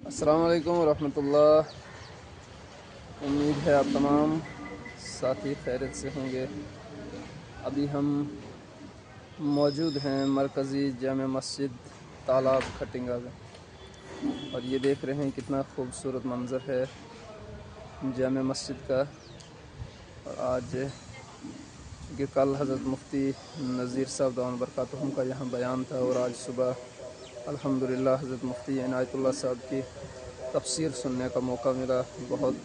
अस्सलाम वालेकुम रहमतुल्लाह। उम्मीद है आप तमाम साथी खैरियत से होंगे। अभी हम मौजूद हैं मरकज़ी जामे मस्जिद तालाब खटिंगा में, और ये देख रहे हैं कितना खूबसूरत मंज़र है जामे मस्जिद का। और आज चूँकि कल हज़रत मुफ्ती नज़ीर साहब दामद बरकातुहू का यहाँ बयान था, और आज सुबह अल्हम्दुलिल्लाह हज़रत मुफ्ती इनायतुल्लाह साहब की तफसीर सुनने का मौका मिला। बहुत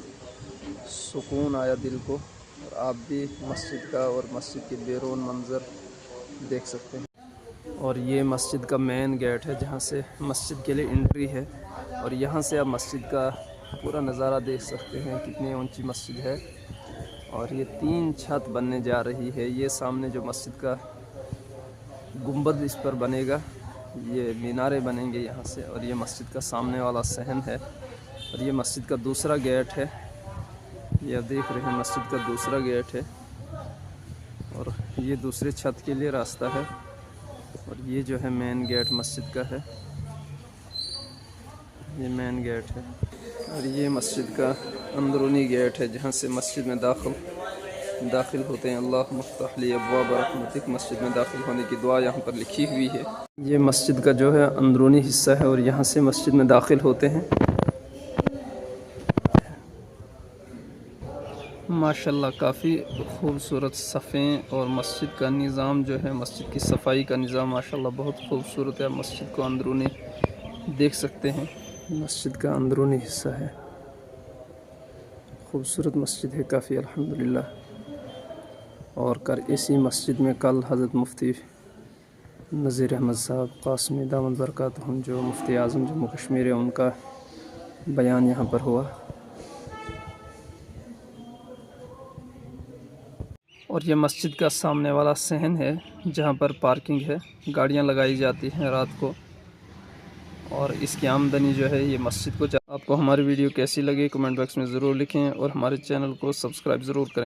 सुकून आया दिल को। और आप भी मस्जिद का और मस्जिद के बैरून मंज़र देख सकते हैं। और ये मस्जिद का मेन गेट है जहाँ से मस्जिद के लिए एंट्री है, और यहाँ से आप मस्जिद का पूरा नज़ारा देख सकते हैं। कितनी ऊंची मस्जिद है, और ये 3 छत बनने जा रही है। ये सामने जो मस्जिद का गुंबद इस पर बनेगा, ये मीनारे बनेंगे यहाँ से। और ये मस्जिद का सामने वाला सहन है, और ये मस्जिद का दूसरा गेट है। ये आप देख रहे हैं मस्जिद का दूसरा गेट है, और ये दूसरे छत के लिए रास्ता है। और ये जो है मेन गेट मस्जिद का है, ये मेन गेट है। और ये मस्जिद का अंदरूनी गेट है जहाँ से मस्जिद में दाखिल होते हैं। अल्लाह मुफ्तह ली अब्वाब रहमतिक, मस्जिद में दाखिल होने की दुआ यहाँ पर लिखी हुई है। ये मस्जिद का जो है अंदरूनी हिस्सा है, और यहाँ से मस्जिद में दाखिल होते हैं। माशाल्लाह काफ़ी खूबसूरत सफ़ें, और मस्जिद का निज़ाम जो है, मस्जिद की सफाई का निज़ाम माशाल्लाह बहुत खूबसूरत है। मस्जिद को अंदरूनी देख सकते हैं, मस्जिद का अंदरूनी हिस्सा है। खूबसूरत मस्जिद है काफ़ी अल्हम्दुलिल्लाह। और इसी मस्जिद में कल हज़रत मुफ्ती नज़ीर अहमद साहब क़ासिमी दामद बरकातुहू जो मुफ्ती आज़म जम्मू कश्मीर है, उनका बयान यहाँ पर हुआ। और ये मस्जिद का सामने वाला सहन है जहाँ पर पार्किंग है, गाड़ियाँ लगाई जाती हैं रात को, और इसकी आमदनी जो है ये मस्जिद को। आपको हमारी वीडियो कैसी लगी कमेंट बॉक्स में ज़रूर लिखें, और हमारे चैनल को सब्सक्राइब ज़रूर करें।